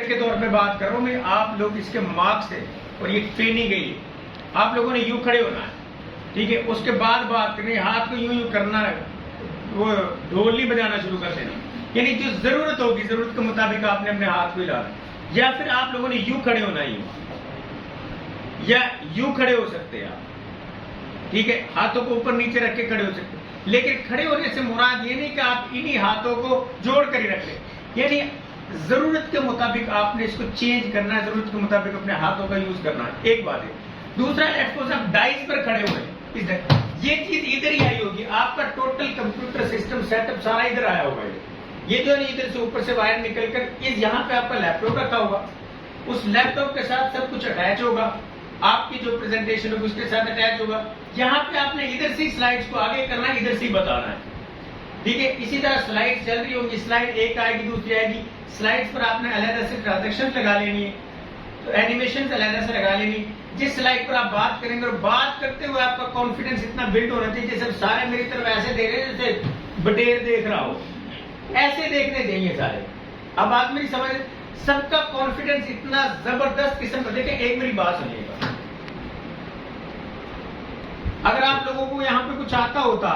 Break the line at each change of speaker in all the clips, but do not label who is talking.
کے طور پہ بات کر رہا ہوں میں، آپ لوگ اس کے مارکس سے اور یہ ٹریننگ ہے، آپ لوگوں نے یوں کھڑے ہونا ہے، ٹھیک ہے، اس کے بعد بات کرنی ہے، ہاتھ کو یوں کرنا ہے، وہ ڈھول نہیں بجانا شروع کر دینا، یعنی جو ضرورت ہوگی ضرورت کے مطابق آپ نے اپنے ہاتھ کو ہلانا، یا پھر آپ لوگوں نے یوں کھڑے ہونا ہے، یا یوں کھڑے ہو سکتے ہیں آپ، ٹھیک ہے، ہاتھوں کو اوپر نیچے رکھ کے کھڑے ہو سکتے ہیں، لیکن کھڑے ہونے سے مراد یہ نہیں کہ آپ انہی ہاتھوں کو جوڑ کر ہی رکھ لیں، یعنی ضرورت کے مطابق آپ نے اس کو چینج کرنا ہے، ضرورت کے مطابق اپنے ہاتھوں کا یوز کرنا ہے، ایک بات ہے۔ دوسرا، ایکسپوز آپ ڈائز پر کھڑے ہوئے ہیں، یہ چیز ادھر ہی آئی ہوگی، آپ کا total computer system set up سارا ادھر آیا ہوگا، یہ جو ہے ادھر سے اوپر سے وائر نکل کر یہاں پہ آپ کا لیپ ٹاپ رکھا ہوگا، اس لیپ ٹاپ کے ساتھ سب کچھ اٹیچ ہوگا، آپ کی جو پریزنٹیشن ہوگی اس کے ساتھ اٹیچ ہوگا، یہاں پہ آپ نے ادھر سے سلائیڈز کو آگے کرنا ہے، ادھر سے ہی بتانا ہے، ٹھیک ہے۔ اسی طرح سلائیڈ چل رہی ہوگی، سلائیڈ ایک آئے گی دوسری آئے گی، سلائیڈز پر آپ نے علیحدہ سے ٹرانزیکشن لگا لینی ہے، تو اینیمیشن علیحدہ سے لگا لینی، جس سلائیڈ پر آپ بات کریں گے اور بات کرتے ہوئے آپ کا کانفیڈنس اتنا بلڈ ہونا چاہیے جیسے سارے میری طرف ایسے دیکھ رہے ہیں جیسے بٹیر دیکھ رہا ہو، ایسے دیکھنے چاہیے سارے۔ اب بات میری سمجھ، سب کا کانفیڈنس اتنا زبردست قسم کا، دیکھیں ایک میری بات سنیے گا، اگر آپ لوگوں کو یہاں پہ کچھ آتا ہوتا،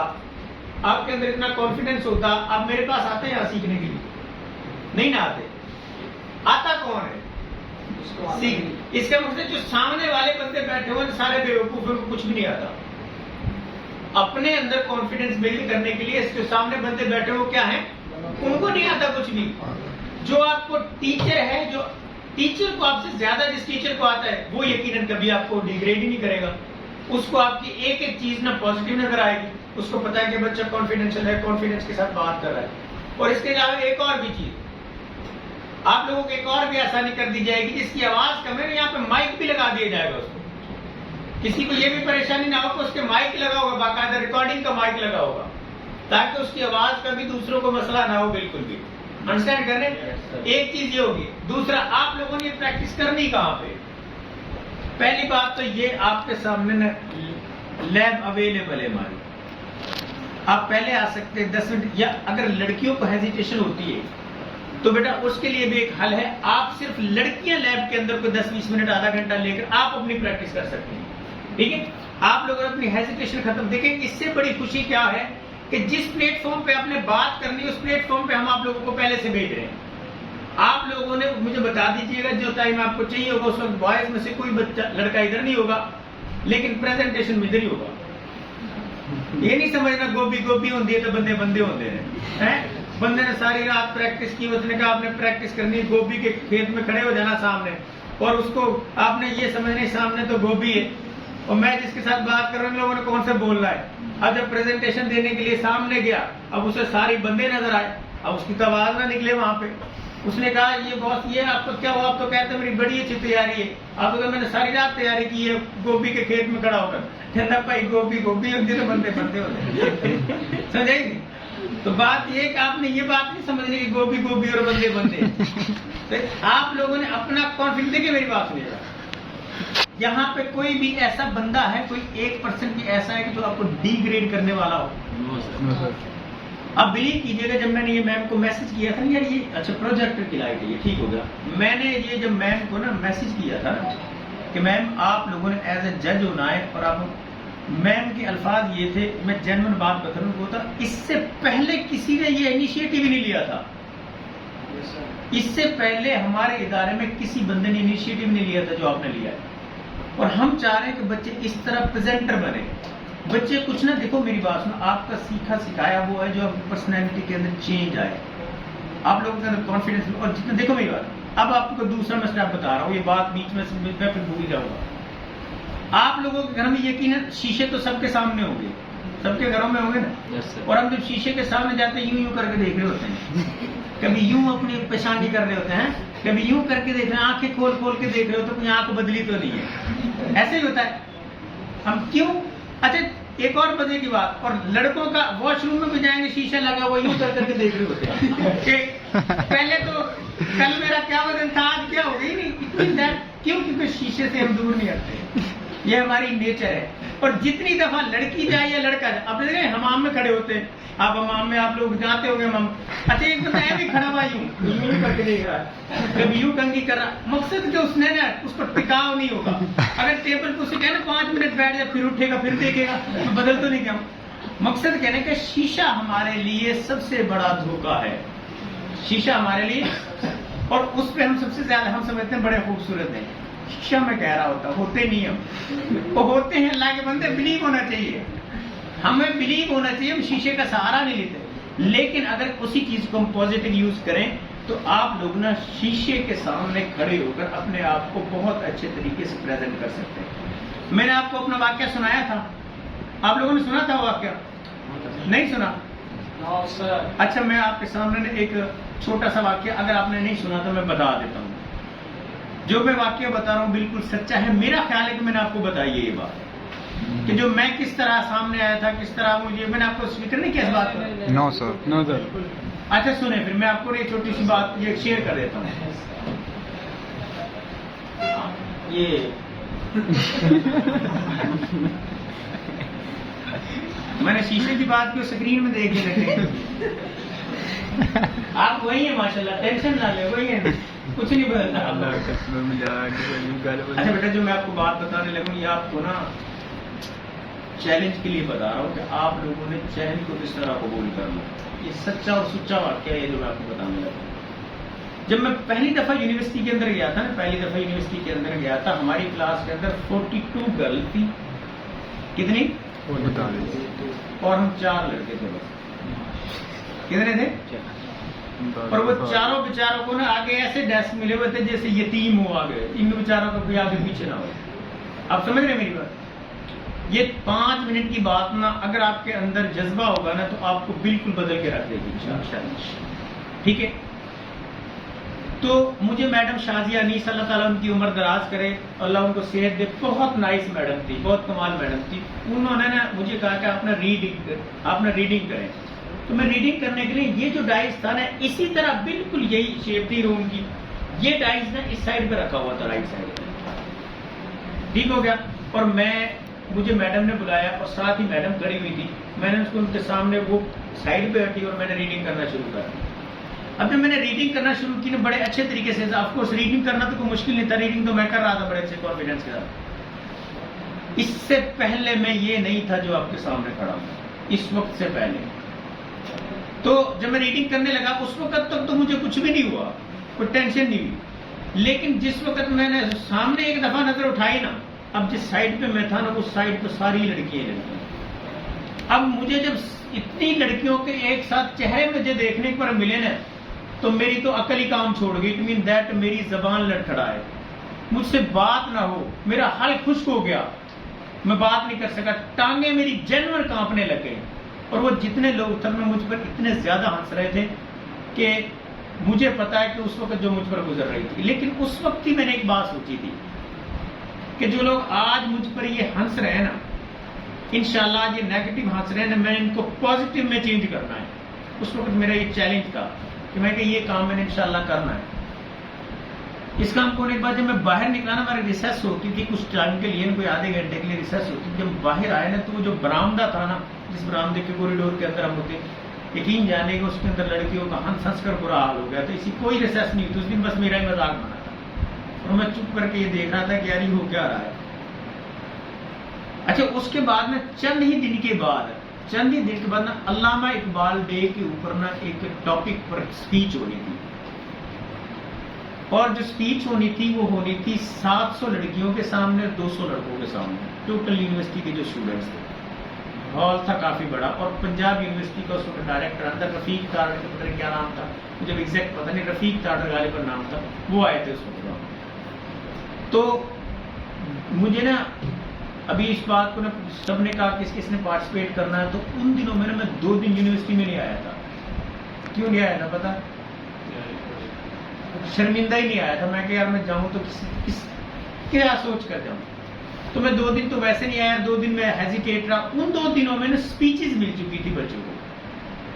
آپ کے اندر اتنا کانفیڈنس ہوتا، آپ میرے پاس آتے ہیں یہاں سیکھنے کے لیے؟ نہیں نہ آتے۔ آتا کون ہے؟ اس کا مطلب جو سامنے والے بندے بیٹھے ہوئے سارے بیوقوف ہیں، کچھ بھی نہیں آتا۔ اپنے اندر کانفیڈنس بلڈ کرنے کے لیے اس کے سامنے بندے بیٹھے ہوئے کیا ہیں؟ ان کو نہیں آتا کچھ بھی۔ جو آپ کو ٹیچر ہے، جو ٹیچر کو آپ سے زیادہ جس ٹیچر کو آتا ہے، وہ یقیناً کبھی آپ کو ڈیگریڈ ہی نہیں کرے گا، اس کو آپ کی ایک ایک چیز نہ پازیٹیو نظر آئے گی، اس کو پتا ہے کہ بچہ کانفیڈینشیل ہے، کانفیڈنس کے ساتھ بات کر رہا ہے۔ اور اس کے علاوہ ایک اور بھی چیز آپ لوگوں کو ایک اور بھی آسانی کر دی جائے گی، جس کی آواز کم ہے، یہاں پہ مائک بھی لگا دیا جائے گا اس کو، کسی کو یہ بھی پریشانی نہ ہو کہ اس کے مائک لگا ہوگا، باقاعدہ ریکارڈنگ کا مائک لگا ہوگا، تاکہ اس کی آواز کا بھی دوسروں کو مسئلہ نہ ہو، بالکل بھی انڈرسٹینڈ کر رہے ہیں؟ ایک چیز یہ ہوگی۔ دوسرا، آپ لوگوں نے پریکٹس کرنی کہاں پہ؟ پہلی بات تو یہ آپ کے سامنے لیب اویلیبل ہے ہماری، آپ پہلے آ سکتے ہیں 10 منٹ، یا اگر لڑکیوں کو ہیزیٹیشن ہوتی ہے تو بیٹا اس کے لیے بھی ایک حل ہے، آپ صرف لڑکیاں لیب کے اندر کوئی 10-20 منٹ آدھا گھنٹہ لے کر آپ اپنی پریکٹس کر سکتے ہیں، ٹھیک ہے۔ آپ لوگوں نے اپنی ہیزیٹیشن ختم، دیکھیں اس سے بڑی خوشی کیا ہے کہ جس پلیٹ فارم پہ آپ نے بات کرنی ہے اس پلیٹ فارم پہ ہم آپ لوگوں کو پہلے سے بھیج رہے ہیں۔ آپ لوگوں نے مجھے بتا دیجیے گا جو ٹائم آپ کو چاہیے ہوگا، اس وقت بوائز میں سے کوئی بچہ لڑکا ادھر نہیں ہوگا، لیکن پریزنٹیشن میں ادھر ہی ہوگا۔ یہ نہیں سمجھنا گوبھی گوبھی ہوتی ہے تو بندے بندے ہوتے ہیں، بندے نے ساری رات پریکٹس کی، اس نے کہا آپ نے پریکٹس کرنی، گوبھی کے کھیت میں کھڑے ہو جانا سامنے، اور اس کو آپ نے یہ سمجھنا سامنے تو گوبھی ہے، اور میں جس کے ساتھ بات کر رہا ہوں لوگوں نے کون سے بول رہا ہے۔ اب جب پریزنٹیشن دینے کے لیے سامنے گیا، اب اسے ساری بندے نظر آئے، اب اس کی تو آواز نہ نکلے وہاں پہ، اس نے کہا یہ باس یہ آپ کو کیا ہوا؟ آپ تو کہتے میری بڑی اچھی تیاری ہے، آپ کو میں نے ساری رات تیاری کی ہے گوبھی کے کھیت میں کھڑا ہو کر، کہتا بھائی گوبھی گوبھی ہوتی تو بندے بندے ہوتے، سمجھے گی؟ تو بات یہ کہ آپ نے یہ بات نہیں سمجھنی کہ گوبھی گوبھی اور بندے بندے، آپ لوگوں نے اپنا کانفیڈنس، دیکھیں میری بات سنیے گا، یہاں پہ کوئی بھی ایسا بندہ ہے، کوئی 1% بھی ایسا ہے کہ جو آپ کو ڈی گریڈ کرنے والا ہو؟ اب بلیو کیجیے گا، جب میں نے یہ میم کو میسج کیا تھا یار یہ اچھا پروجیکٹر کی لائٹ ہے یہ ٹھیک ہو گیا، میں نے یہ جب میم کو نا میسج کیا تھا کہ میم آپ لوگوں نے ایز اے جج ہونا ہے، اور آپ میم کے الفاظ یہ تھے، میں جینوئن بات بتا رہا ہوں، وہ تھا اس سے پہلے کسی نے یہ انیشیٹو ہی نہیں لیا تھا، اس سے پہلے ہمارے ادارے میں کسی بندے نے انیشیٹو نہیں لیا تھا جو آپ نے لیا ہے، اور ہم چاہ رہے ہیں کہ بچے اس طرح پریزنٹر بنے، بچے کچھ نہ، دیکھو میری بات سنو، آپ کا سیکھا سکھایا وہ ہے جو آپ کی پرسنالٹی کے اندر چینج آئے، آپ لوگوں کے اندر کانفیڈنس، اور جتنا دیکھو میری بات، اب آپ کو دوسرا مسئلہ بتا رہا ہوں، یہ بات بیچ میں سے پھر بھول جاؤں گا۔ آپ لوگوں کے گھر میں یقیناً شیشے تو سب کے سامنے ہوں گے، سب کے گھروں میں ہوں گے نا، اور ہم جب شیشے کے سامنے جاتے ہیں یوں کر کے دیکھ رہے ہوتے ہیں، کبھی یوں اپنی پیشانی کر رہے ہوتے ہیں، کبھی یوں کر کے دیکھ رہے ہیں، آنکھیں کھول کھول کے دیکھ رہے ہوتے ہیں کوئی آنکھ بدلی تو نہیں ہے، ایسے ہی ہوتا ہے۔ ہم کیوں؟ اچھا ایک اور مزے کی بات، اور لڑکوں کا واش روم میں بھی جائیں گے شیشہ لگا ہوا یوں کر کے دیکھ رہے ہوتے ہیں کہ پہلے تو کل میرا کیا وزن تھا آج کیا ہو گئی نہیں، کیوں؟ کیونکہ شیشے سے ہم دور نہیں ہٹتے، یہ ہماری نیچر ہے۔ اور جتنی دفعہ لڑکی جائے یا لڑکا جائے، آپ نے دیکھا حمام میں کھڑے ہوتے ہیں، آپ حمام میں آپ لوگ جاتے ہو گے حمام، اچھا ایک بندہ ہے بھی کھڑا ہوا یوں کر کے دیکھ رہا ہے، کبھی یوں کنگھی کر رہا، مقصد کہ اس نے نا اس پر ٹکاؤ نہیں ہوگا، اگر ٹیبل پہ اسے کہنا 5 منٹ بیٹھ جائے پھر اٹھے گا پھر دیکھے گا، بدل تو نہیں کیا. مقصد کہنے کہ شیشہ ہمارے لیے سب سے بڑا دھوکہ ہے، شیشہ ہمارے لیے، اور اس پہ ہم سب سے زیادہ ہم سمجھتے ہیں بڑے خوبصورت ہیں. شیشہ میں کہہ رہا ہوتا ہوتے نہیں ہم، وہ ہوتے ہیں اللہ کے بندے، بلیو ہونا چاہیے، ہمیں بلیو ہونا چاہیے، ہم شیشے کا سہارا نہیں لیتے. لیکن اگر اسی چیز کو ہم پازیٹیو یوز کریں تو آپ لوگ نا شیشے کے سامنے کھڑے ہو کر اپنے آپ کو بہت اچھے طریقے سے پریزنٹ کر سکتے ہیں. میں نے آپ کو اپنا واقعہ سنایا تھا، آپ لوگوں نے سنا تھا وہ واقعہ؟ نہیں سنا؟ اچھا میں آپ کے سامنے ایک چھوٹا سا واقعہ، اگر آپ نے نہیں سنا تو میں بتا دیتا ہوں. جو میں واقعہ بتا رہا ہوں بالکل سچا ہے، میرا خیال ہے کہ میں نے آپ کو بتائی ہے یہ بات کہ جو میں کس طرح سامنے آیا تھا، کس طرح مجھے، میں نے آپ کو فکر نہیں کیا اس بات پر؟
نو سر.
اچھا سنیں پھر میں آپ کو یہ چھوٹی سی بات یہ شیئر کر دیتا ہوں. یہ میں نے شیشے کی بات کو سکرین میں دیکھ کے رکھے، آپ وہی ہیں ماشاءاللہ، ٹینشن نہ لے، وہی ہیں، کچھ نہیں بدلتا. اچھا بیٹا جو میں آپ کو بات بتانے لگوں یہ آپ کو نا چیلنج کے لیے بتا رہا ہوں کہ آپ لوگوں نے چیلنج کو کس طرح قبول کرنا. یہ سچا اور سچا واقعہ ہے جو میں آپ کو بتانے لگا. جب میں پہلی دفعہ یونیورسٹی کے اندر گیا تھا نا، پہلی دفعہ یونیورسٹی کے اندر گیا تھا، ہماری کلاس کے اندر 42 گرل تھی. کتنی؟ اور ہم 4 لڑکے تھے بس. کتنے تھے؟ اور وہ چاروں بیچاروں کو نا آگے ایسے ڈیسک ملے ہوئے تھے جیسے یتیم ہو آگے، ان بیچاروں کو کوئی آگے پیچھے نہ ہو. آپ سمجھ رہے میری بات؟ یہ 5 منٹ کی بات نا اگر آپ کے اندر جذبہ ہوگا نا تو آپ کو بالکل بدل کے رکھ دے گی انشاءاللہ. ٹھیک ہے؟ تو مجھے میڈم شازیہ انیس، اللہ تعالیٰ ان کی عمر دراز کرے، اللہ ان کو صحت دے، بہت نائس میڈم تھی، بہت کمال میڈم تھی. انہوں نے نا مجھے کہا کہ آپ نا ریڈنگ کریں. تو میں ریڈنگ کرنے کے لیے یہ جو ڈائس تھا نا اسی طرح بالکل یہی شیپ تھی روم کی، یہ ڈائس نا اس سائڈ پہ رکھا ہوا تھا، رائٹ سائڈ. ٹھیک ہو گیا. اور مجھے میڈم نے بلایا اور ساتھ ہی میڈم کھڑی ہوئی تھی. میں نے اس کو ان کے سامنے وہ سائڈ پہ ہٹی اور میں نے ریڈنگ کرنا شروع کر دی. اب جب میں نے ریڈنگ کرنا شروع کی نا بڑے اچھے طریقے سے، آف کورس ریڈنگ کرنا تو کوئی مشکل نہیں تھا، ریڈنگ تو میں کر رہا تھا بڑے اچھے کانفیڈنس کے ساتھ. اس سے پہلے میں یہ نہیں تھا جو آپ کے سامنے کھڑا ہوں، اس وقت سے پہلے. تو جب میں ریڈنگ کرنے لگا اس وقت تک تو مجھے کچھ بھی نہیں ہوا، کوئی ٹینشن نہیں ہوئی. لیکن جس وقت میں نے سامنے ایک دفعہ نظر اٹھائی نا، اب جس سائڈ پہ میں تھا نا اس سائڈ پہ ساری لڑکیاں لڑکیاں. اب مجھے جب اتنی لڑکیوں کے ایک ساتھ چہرے مجھے دیکھنے پر ملے نا تو میری تو عقل ہی کام چھوڑ گئی. اٹ مین دیٹ میری زبان لڑکھڑائے، مجھ سے بات نہ ہو، میرا حل خشک ہو گیا، میں بات نہیں کر سکا، ٹانگیں میری جنور کانپنے لگ گئی. اور وہ جتنے لوگ تھے مجھ پر اتنے زیادہ ہنس رہے تھے کہ مجھے پتا ہے کہ اس وقت جو مجھ پر گزر رہی تھی. لیکن اس وقت ہی میں نے ایک بات سوچی تھی کہ جو لوگ آج مجھ پر یہ ہنس رہے ہیں نا، انشاءاللہ آج یہ نیگیٹو ہنس رہے ہیں نا، میں ان کو پازیٹیو میں چینج کرنا ہے. اس وقت میرا یہ چیلنج تھا کہ یہ کام میں نے انشاءاللہ کرنا ہے. اس کام کو ایک بار جب میں باہر نکلا نا، ہماری ریسیس ہوتی تھی کچھ ٹائم کے لیے، کوئی آدھے گھنٹے کے لیے ریسیس ہوتی تھی. جب باہر آئے نا تو وہ جو برآمدہ تھا نا، جس برآمدے کے کوریڈور کے اندر ہم ہوتے، یقین جانے کہ اس کے اندر لڑکیوں کا ہنس ہنس کر برا حال ہو گیا. تو اسی کوئی ریسیس نہیں تھی اس دن، بس میرا ہی مذاق بنا تھا اور میں چپ کر کے یہ دیکھ رہا تھا کہ یار یہ ہو کیا رہا ہے. اچھا اس کے بعد نا چند ہی دن کے بعد نا علامہ اقبال ڈے کے اوپر نا ایک ٹاپک پر اسپیچ ہونی تھی. اور جو اسپیچ ہونی تھی وہ ہونی تھی 700 لڑکیوں کے سامنے، 200 لڑکوں کے سامنے، ٹوٹل یونیورسٹی کے جو اسٹوڈنٹس تھے. ہال تھا کافی بڑا، اور پنجاب یونیورسٹی کا اس وقت ڈائریکٹر اندر رفیق تاڑر کا پتہ نہیں کیا نام تھا، مجھے ایگزیکٹ پتہ نہیں، رفیق تاڑر غالباً نام تھا، وہ آئے تھے اس وقت. تو مجھے نا ابھی اس بات کو نا سب نے کہا کس کس نے پارٹیسپیٹ کرنا ہے، تو ان دنوں میں نا میں 2 دن یونیورسٹی میں نہیں آیا تھا. کیوں نہیں آیا تھا پتا؟ شرمندہ ہی نہیں آیا تھا. میں کہ یار میں جاؤں تو کیا سوچ کر جاؤں. تو میں 2 دن تو ویسے نہیں آیا، 2 دن میں ہیزیٹیٹ رہا. ان 2 دنوں میں نا اسپیچز مل چکی تھی بچوں کو،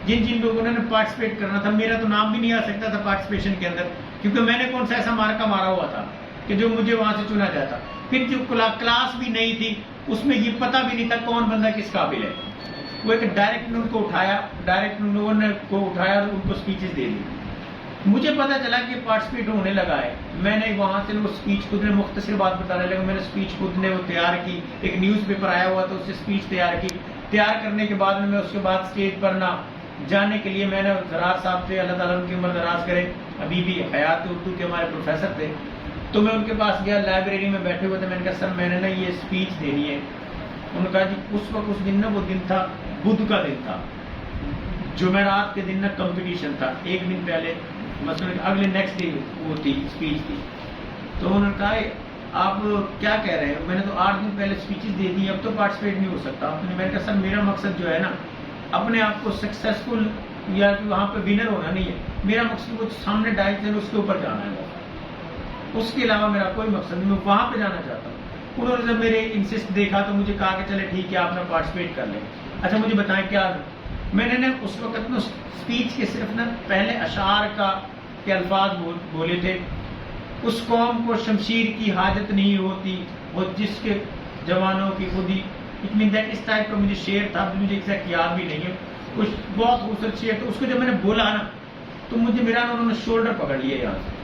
جن لوگوں نے پارٹیسپیٹ کرنا تھا. میرا تو نام بھی نہیں آ سکتا تھا پارٹیسپیشن کے اندر، کیونکہ میں نے کون سا ایسا مارکا مارا ہوا تھا کہ جو مجھے وہاں سے چنا جاتا. پھر جو کلاس بھی نہیں تھی اس میں یہ پتہ بھی نہیں تھا کون بندہ کس قابل ہے. وہ ایک ڈائریکٹ ان کو اٹھایا، ڈائریکٹ لوگوں نے کو اٹھایا اور ان کو اسپیچز دے دی. مجھے پتا چلا کہ پارٹیسپیٹ ہونے لگا ہے. میں نے وہاں سے وہ اسپیچ خود نے مختصر بات بتانے لگا. میں نے اسپیچ خود نے وہ تیار کی، ایک نیوز پیپر آیا ہوا تو اس سے اسپیچ تیار کی. تیار کرنے کے بعد میں اس کے بعد اسٹیج پر نہ جانے کے لیے میں نے زراعت صاحب سے، اللہ تعالیٰ ان کی عمر دراز کرے، ابھی بھی حیات اردو کے ہمارے پروفیسر تھے، تو میں ان کے پاس گیا، لائبریری میں بیٹھے ہوئے تھے. میں نے کہا سر میں نے نا یہ اسپیچ دینی ہے. انہوں نے کہا جی اس وقت اس دن نا وہ دن تھا بدھ کا دن تھا، جمعرات کے دن نا کمپٹیشن تھا. ایک دن پہلے مثلا اگلے نیکسٹ ڈے وہ تھی اسپیچ تھی. تو انہوں نے کہا آپ کیا کہہ رہے ہیں؟ میں نے تو 8 دن پہلے اسپیچز دے دی، اب تو پارٹیسپیٹ نہیں ہو سکتا. میں نے کہا سر میرا مقصد جو ہے نا اپنے آپ کو سکسیزفل یا وہاں پہ ونر ہونا نہیں ہے. میرا مقصد وہ سامنے ڈائریکٹ ہے اس کے اوپر جانا ہے، اس کے علاوہ میرا کوئی مقصد نہیں. میں وہاں پہ جانا چاہتا ہوں. انہوں نے جب میرے انسسٹ دیکھا تو مجھے کہا کہ چلے ٹھیک ہے آپ نے پارٹیسپیٹ کر لیں. اچھا مجھے بتائیں کیا. میں نے اس وقت نا اسپیچ کے صرف نا پہلے اشعار کے الفاظ بولے تھے. اس قوم کو شمشیر کی حاجت نہیں ہوتی وہ جس کے جوانوں کی خودی، اس ٹائپ کا مجھے شعر تھا، مجھے ایگزیکٹ یاد بھی نہیں ہے. کچھ بہت خوبصورت شعر. تو اس کو جب میں نے بولا نا تو مجھے میرا انہوں نے شولڈر پکڑ لیا، یہاں سے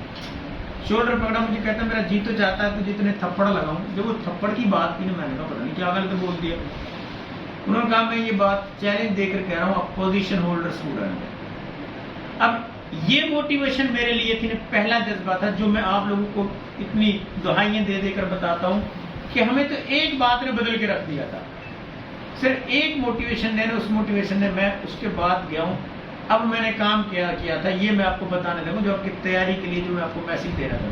شولڈر پکڑا. مجھے کہتا میرا جی تو چاہتا ہے تو جتنے تھپڑ لگاؤں. جب وہ تھپڑ کی بات کی نا میں نے کہا پتا نہیں کیا غلط بول دیا. انہوں نے کہا میں یہ بات چیلنج دے کر کہہ رہا ہوں اپوزیشن ہولڈر اسٹوڈنٹ. اب یہ موٹیویشن میرے لیے تھی نا پہلا جذبہ تھا جو میں آپ لوگوں کو اتنی دہائیاں دے دے کر بتاتا ہوں کہ ہمیں تو ایک بات نے بدل کے رکھ دیا تھا. صرف ایک موٹیویشن نے، اس موٹیویشن نے میں اس کے بعد گیا ہوں. اب میں نے کام کیا تھا یہ میں آپ کو بتانے لگوں جو آپ کی تیاری کے لیے جو میں آپ کو میسج دے رہا تھا.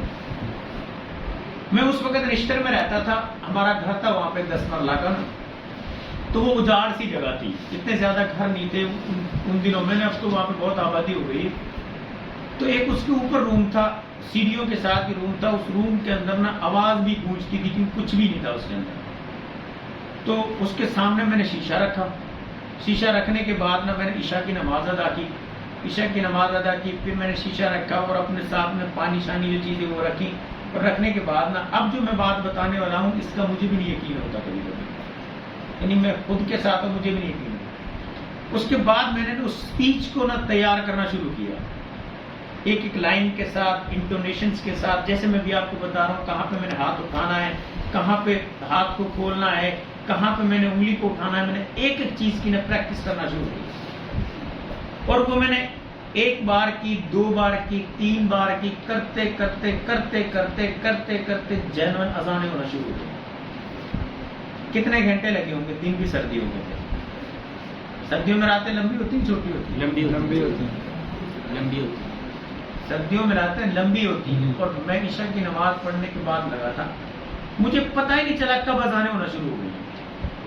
میں اس وقت رشتر میں رہتا تھا، ہمارا گھر تھا وہاں پہ 10 مرلہ کا نا، تو وہ اجاڑ سی جگہ تھی، اتنے زیادہ گھر نہیں تھے ان دنوں میں نے. اب تو وہاں پہ بہت آبادی ہو گئی. تو ایک اس کے اوپر روم تھا، سیڑھیوں کے ساتھ ہی روم تھا. اس روم کے اندر نا آواز بھی گونجتی تھی کیونکہ کچھ بھی نہیں تھا اس کے اندر. تو اس کے سامنے میں نے شیشہ رکھا. شیشہ رکھنے کے بعد نا میں نے عشاء کی نماز ادا کی. عشاء کی نماز ادا کی، پھر میں نے شیشہ رکھا اور اپنے ساتھ میں پانی شانی جو چیزیں وہ رکھی. اور رکھنے کے بعد نا اب جو میں بات بتانے والا ہوں اس کا مجھے بھی نہیں یقین ہوتا کبھی کبھی، یعنی میں خود کے ساتھ ہوں مجھے بھی نہیں یقین ہوتا. اس کے بعد میں نے اس اسپیچ کو نا تیار کرنا شروع کیا، ایک ایک لائن کے ساتھ، انٹونیشنز کے ساتھ. جیسے میں بھی آپ کو بتا رہا ہوں کہاں پہ میں نے ہاتھ اٹھانا ہے، کہاں پہ ہاتھ کو کھولنا ہے، کہاں پہ میں نے انگلی کو اٹھانا ہے. میں نے ایک ایک چیز کی نا پریکٹس کرنا شروع کی. اور وہ میں نے 1 بار کی، 2 بار کی، 3 بار کی، کرتے کرتے کرتے کرتے کرتے کرتے جینوئن اذانیں ہونا شروع ہو گئی. کتنے گھنٹے لگے ہوں گے؟ دن بھی سردیوں میں تھے. سردیوں میں راتیں لمبی ہوتی ہیں چھوٹی ہوتی ہیں؟ لمبی ہوتی. سردیوں میں راتیں لمبی ہوتی ہیں. اور میں عشاء کی نماز پڑھنے کے بعد لگا تھا، مجھے پتہ ہی نہیں چلا کب اذانیں ہونا شروع ہو گئی.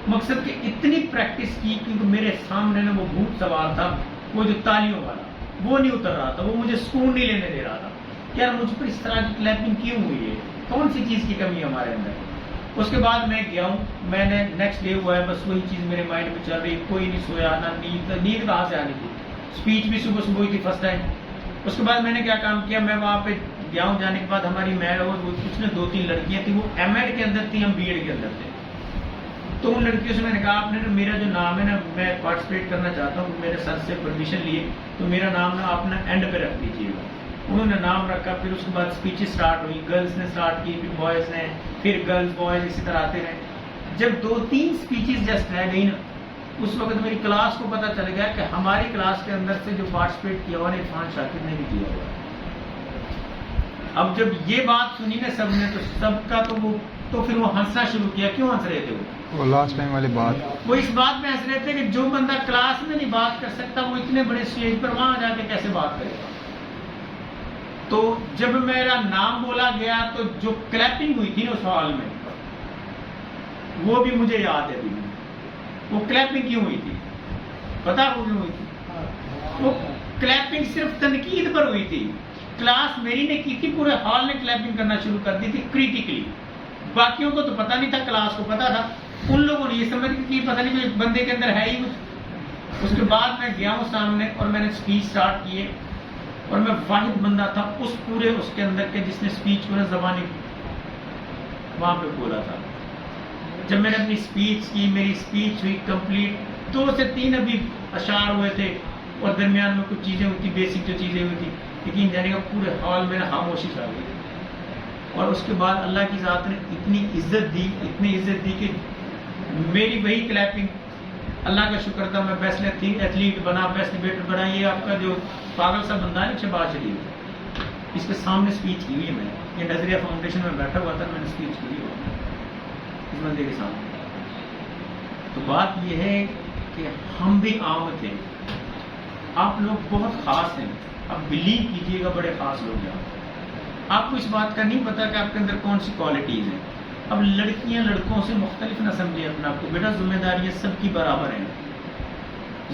مقصد کہ اتنی پریکٹس کی کیونکہ میرے سامنے نا وہ بھوت سوار تھا، وہ جو تالیوں والا وہ نہیں اتر رہا تھا. وہ مجھے سکون نہیں لینے دے رہا تھا کہ یار مجھ پر اس طرح کی کلیپنگ کیوں ہوئی ہے، کون سی چیز کی کمی ہے ہمارے اندر. اس کے بعد میں گیا ہوں، میں نے نیکسٹ ڈے ہوا ہے، بس وہی چیز میرے مائنڈ میں چل رہی. کوئی نہیں سویا، نہ نیند کہاں سے آنی تھی. اسپیچ بھی صبح صبح ہوئی تھی فرسٹ ٹائم. اس کے بعد میں نے کیا کام کیا، میں وہاں پہ گیا ہوں. جانے کے بعد ہماری میڈ اور کچھ نے 2-3 لڑکیاں تھیں، وہ ایم ایڈ کے اندر تھیں، ہم بی ایڈ کے اندر تھے. تو ان لڑکیوں سے میں نے کہا آپ نے نا میرا جو نام ہے نا میں پارٹیسپیٹ کرنا چاہتا ہوں، میرے سر سے پرمیشن لیے تو میرا نام نا آپ نے اینڈ پہ رکھ دیجیے گا. انہوں نے نام رکھا. پھر اس کے بعد اسپیچز اسٹارٹ ہوئی، گرلز نے اسٹارٹ کی، پھر بوائز نے، پھر گرلز بوائز اسی طرح آتے رہے. جب 2-3 اسپیچز جسٹ رہ گئی نا اس وقت میری کلاس کو پتہ چل گیا کہ ہماری کلاس کے اندر سے جو پارٹیسپیٹ کیا ہوا نے عرفان شاکر نے بھی کیا ہوا. اب جب یہ بات سنی نا سب نے تو سب کا تو پھر وہ ہنسنا شروع کیا. کیوں ہنس رہے تھے؟
وہ لاسٹ ٹائم والی بات،
وہ اس بات میں ہنس رہے تھے کہ جو بندہ کلاس میں نہیں بات کر سکتا وہ اتنے بڑے اسٹیج پر وہاں جا کے کیسے بات کرے گا. تو جب میرا نام بولا گیا تو جو کلیپنگ ہوئی تھی نا اس ہال میں وہ بھی مجھے یاد ہے. وہ کلیپنگ کیوں ہوئی تھی پتا؟ وہ کیوں ہوئی تھی؟ وہ کلیپنگ صرف تنقید پر ہوئی تھی. کلاس میری نے کی تھی، پورے ہال نے کلیپنگ کرنا شروع کر دی تھی کریٹیکلی. باقیوں کو تو پتہ نہیں تھا، کلاس کو پتا تھا. ان لوگوں نے یہ سمجھ کہ پتہ نہیں کوئی بندے کے اندر ہے ہی کچھ. اس کے بعد میں گیا ہوں سامنے اور میں نے اسپیچ اسٹارٹ کیے اور میں واحد بندہ تھا اس پورے اس کے اندر کے جس نے اسپیچ کو نا زبانی وہاں پہ بولا تھا. جب میں نے اپنی اسپیچ کی, میری اسپیچ ہوئی کمپلیٹ, 2 سے 3 ابھی اشعار ہوئے تھے اور درمیان میں کچھ چیزیں ہوئی تھی, بیسک جو چیزیں ہوئی تھی, لیکن جانے کا پورے ہال میں خاموشی چھا گئی. اور اس کے بعد اللہ کی ذات نے اتنی عزت دی کہ میری وہی کلیپنگ, اللہ کا شکر تھا, میں بیسٹ ایتھلیٹ بنا, بیسٹ ڈیبیٹر بنا. یہ آپ کا جو پاگل سا بندہ ہے شہباز شریف, اس کے سامنے اسپیچ کی ہوئی ہے میں نے. یہ نظریہ فاؤنڈیشن میں بیٹھا ہوا تھا, میں نے اسپیچ کی ہوئی اس بندے کے سامنے. تو بات یہ ہے کہ ہم بھی عام تھے, آپ لوگ بہت خاص ہیں. اب بلیو کیجئے گا بڑے خاص لوگ ہیں. آپ کو اس بات کا نہیں پتا کہ آپ کے اندر کون سی کوالٹیز ہیں. اب لڑکیاں لڑکوں سے مختلف نہ سمجھیں اپنے آپ کو. بیٹا ذمہ داریاں سب کی برابر ہیں,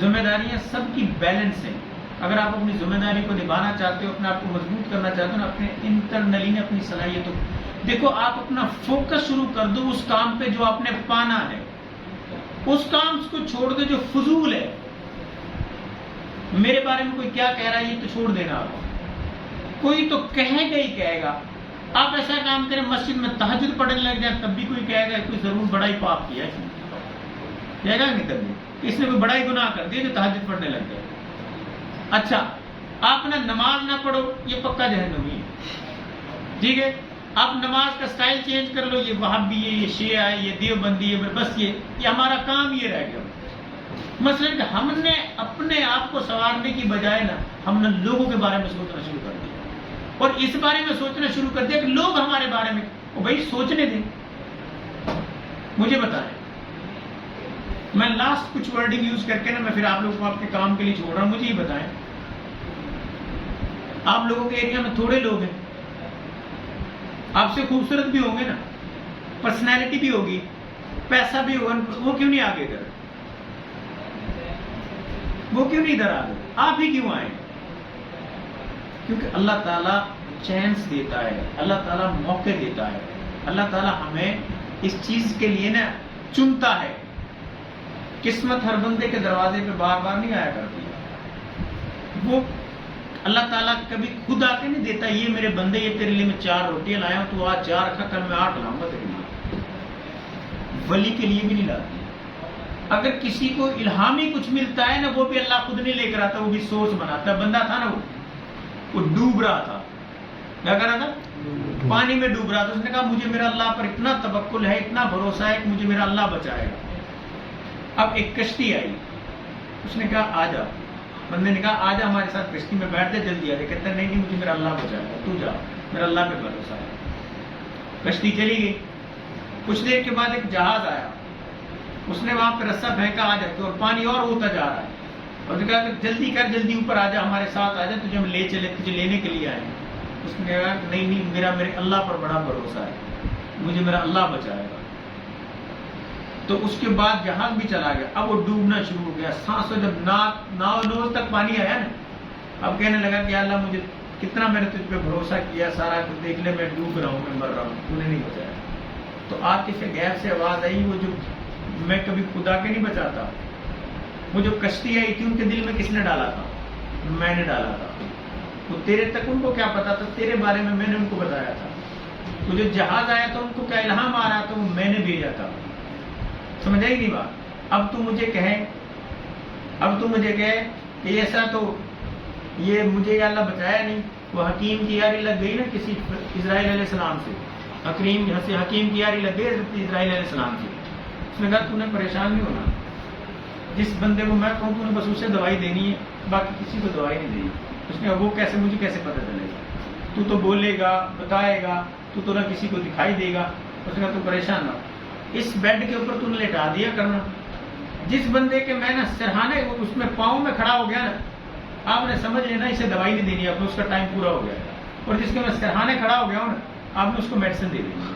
ذمہ داریاں سب کی بیلنس ہیں. اگر آپ اپنی ذمہ داری کو نبھانا چاہتے ہو, اپنے آپ کو مضبوط کرنا چاہتے ہو نا, اپنے انٹرنلی نے اپنی صلاحیتوں, دیکھو آپ اپنا فوکس شروع کر دو اس کام پہ جو آپ نے پانا ہے. اس کام کو چھوڑ دو جو فضول ہے. میرے بارے میں کوئی کیا کہہ رہا ہے یہ تو چھوڑ دینا. آپ کوئی تو کہے گا ہی کہے گا. آپ ایسا کام کریں, مسجد میں تہجد پڑھنے لگ جائیں, تب بھی کوئی کہے گا کوئی ضرور بڑا ہی پاپ کیا ہے, کہے گا نہیں تب بھی اس نے کوئی بڑا ہی گناہ کر دیا جو تہجد پڑھنے لگ گیا. اچھا آپ نے نماز نہ پڑھو, یہ پکا جہنمی ہے. ٹھیک ہے, آپ نماز کا سٹائل چینج کر لو, یہ وہابی ہے, یہ شیعہ ہے, یہ دیوبندی ہے, بس یہ ہمارا کام یہ رہ گیا. مثلا کہ ہم نے اپنے آپ کو سنوارنے کی بجائے نا, ہم نے لوگوں کے بارے میں سوچنا شروع کر دیا, اور اس بارے میں سوچنا شروع کر دیا کہ لوگ ہمارے بارے میں, وہ بھائی سوچنے دیں. مجھے بتائیں, میں لاسٹ کچھ ورڈنگ یوز کر کے نا میں پھر آپ لوگوں کو آپ کے کام کے لیے چھوڑ رہا ہوں. مجھے یہ بتائیں, آپ لوگوں کے ایریا میں تھوڑے لوگ ہیں, آپ سے خوبصورت بھی ہوں گے نا, پرسنالٹی بھی ہوگی, پیسہ بھی ہوگا, وہ کیوں نہیں آگے ادھر؟ وہ کیوں نہیں ادھر آگے؟ آپ ہی کیوں آئے؟ کیونکہ اللہ تعالیٰ چانس دیتا ہے, اللہ تعالیٰ موقع دیتا ہے, اللہ تعالیٰ ہمیں اس چیز کے لیے نا چنتا ہے. قسمت ہر بندے کے دروازے پہ بار بار نہیں آیا کرتی. وہ اللہ تعالیٰ کبھی خود آ کے نہیں دیتا, یہ میرے بندے یہ تیرے لیے میں 4 روٹیاں لایا ہوں, تو آج 4 کھا, کل میں 8 لاؤں گا تیرے لیے. ولی کے لیے بھی نہیں لاتی. اگر کسی کو الہامی کچھ ملتا ہے نا, وہ بھی اللہ خود نہیں لے کر آتا, وہ بھی سورس بناتا ہے. بندہ تھا نا وہ ڈوب رہا تھا, کیا کر رہا تھا؟ پانی میں ڈوب رہا تھا. اس نے کہا مجھے میرا اللہ پر اتنا توکل ہے, اتنا بھروسہ ہے کہ مجھے میرا اللہ بچائے گا. اب ایک کشتی آئی, اس نے کہا آ جا. بندے نے کہا آ جا ہمارے ساتھ کشتی میں بیٹھ جا, جلدی آ جا. کہتا نہیں مجھے میرا اللہ بچائے گا, تو جا, میرا اللہ پہ بھروسہ ہے. کشتی چلی گئی. کچھ دیر کے بعد ایک جہاز آیا, اس نے وہاں پہ رسہ پھینکا, آ جاتے, اور پانی اور ہوتا جا رہا ہے. اور نے کہا کہ جلدی کر, جلدی اوپر آ جا, ہمارے ساتھ آ جا, تجھے ہم لے چلے, تجھے لینے کے لیے آئے. اس نے کہا نہیں میرا میرے اللہ پر بڑا بھروسہ ہے, مجھے میرا اللہ بچائے گا. تو اس کے بعد جہاز بھی چلا گیا. اب وہ ڈوبنا شروع ہو گیا. سانسوں جب ناؤ نوز تک پانی آیا نا, اب کہنے لگا کہ اللہ مجھے کتنا میں نے تجھ پہ بھروسہ کیا, سارا کچھ دیکھ لے, میں ڈوب رہا ہوں, میں مر رہا ہوں, تو نے نہیں بچایا. تو عاطف غیب سے آواز آئی, وہ جو میں کبھی خدا کے نہیں بچاتا, وہ جو کشتی آئی تھی ان کے دل میں کس نے ڈالا تھا؟ میں نے ڈالا تھا. وہ تیرے تک ان کو کیا پتا تھا؟ تیرے بارے میں نے ان کو بتایا تھا. تو جو جہاز آیا تھا ان کو کیا الہام آ رہا تھا, وہ میں نے بھیجا تھا. سمجھ آئی نہیں بات؟ اب تو مجھے کہے کہ ایسا تو یہ مجھے یا اللہ بچایا نہیں. وہ حکیم کی یاری لگ گئی نا کسی اسرائیل علیہ السلام سے, حکیم کی یاری لگ گئی اسرائیل علیہ السلام سے. اس نے کہا تو نے پریشان نہیں ہونا, جس بندے کو میں کہوں تو نے بس اسے دوائی دینی ہے, باقی کسی کو دوائی نہیں دینی. اس نے کہا وہ کیسے, مجھے کیسے پتہ چلے گا؟ تو بولے گا, بتائے گا, تو نہ کسی کو دکھائی دے گا. اس نے کہا تو پریشان نہ, اس بیڈ کے اوپر تو نے لٹا دیا کرنا. جس بندے کے میں نا سرہانے اس میں پاؤں میں کھڑا ہو گیا نا, آپ نے سمجھ لینا اسے دوائی نہیں دینی, اب اس کا ٹائم پورا ہو گیا. اور جس کے میں سرہانے کھڑا ہو گیا ہوں نا, آپ نے اس کو میڈیسن دے دینی.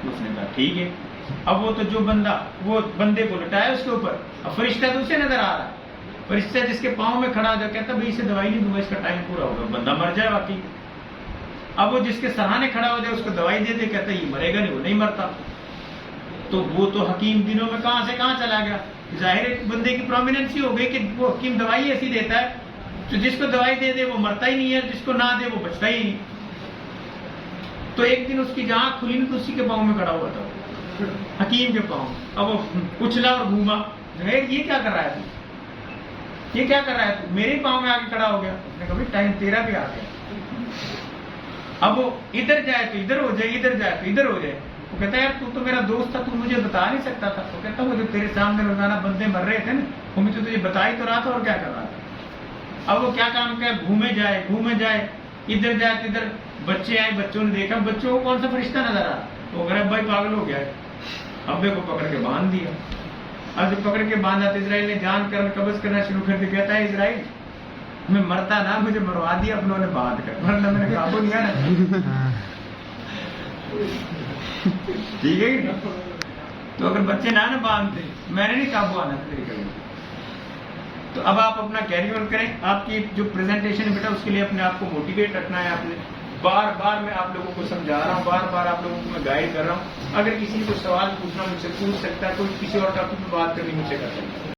اس نے کہا ٹھیک ہے. اب وہ تو جو بندہ وہ بندے کو لٹایا اس کے اوپر, اب فرشتہ تو اسے نظر آ رہا ہے. فرشتہ جس کے پاؤں میں کھڑا ہو جائے, کہتا بھائی اسے دوائی نہیں دوں گا, اس کا ٹائم پورا ہوگا, بندہ مر جائے واقعی. اب وہ جس کے سرہانے کھڑا ہو جائے اس کو دوائی دے دے, کہتا یہ مرے گا نہیں, وہ نہیں مرتا. تو وہ تو حکیم دنوں میں کہاں سے کہاں چلا گیا. ظاہر ایک بندے کی پرومیننسی ہو گئی کہ وہ حکیم دوائی ایسی دیتا ہے تو جس کو دوائی دے دے وہ مرتا ہی نہیں ہے, جس کو نہ دے وہ بچتا ہی نہیں. تو ایک دن اس کی جہاں کھلی نا تو اسی کے پاؤں میں کھڑا ہوا تھا حکیم کے پاؤں. اب وہ اچھلا اور گھوما, یہ کیا کر رہا ہے تو, یہ کیا کر رہا ہے تو, میرے پاؤں میں آ کے کھڑا ہو گیا. میں نے کہا بھائی ٹائم تیرا بھی آ گیا. اب وہ ادھر جائے تو ادھر ہو جائے, ادھر جائے تو ادھر ہو جائے. وہ کہتا ہے یار تو میرا دوست تھا, تو مجھے بتا نہیں سکتا تھا. وہ کہتا وہ جو تیرے سامنے روزانہ بندے مر رہے تھے نا, وہ مجھے تجھے بتا ہی تو رہا تھا, اور کیا کر رہا تھا. اب وہ کیا کام کیا, گھومے جائے ادھر جائے تو ادھر. بچے آئے, بچوں نے دیکھا, بچوں کو کون سا فرشتہ نظر آ, وہ کہہ رہا بھائی پاگل ہو گیا ہے. ابے کو پکڑ کے باندھ دیا. اب جب پکڑ کے باندھا تو اسرائیل نے جان کر قبض کرنا شروع کر دیا. کہتا ہے اسرائیل میں مرتا نہ, مجھے مروا دیا اپنوں نے باندھ کر, ورنہ میں نے قابو نہیں آنا. ٹھیک ہے, تو اگر بچے نہ باندھتے میں نے نہیں قابو آنا تھا. تو اب آپ اپنا کیری آن کریں. آپ کی جو پریزنٹیشن ہے بیٹا, اس کے لیے اپنے آپ کو موٹیویٹ رکھنا ہے. آپ نے بار بار میں آپ لوگوں کو سمجھا رہا ہوں, بار بار آپ لوگوں کو میں گائیڈ کر رہا ہوں. اگر کسی کو سوال پوچھنا مجھ سے پوچھ سکتا ہے, کوئی کسی اور ٹاپک میں بات کرنی مجھ سے کر سکتا ہے.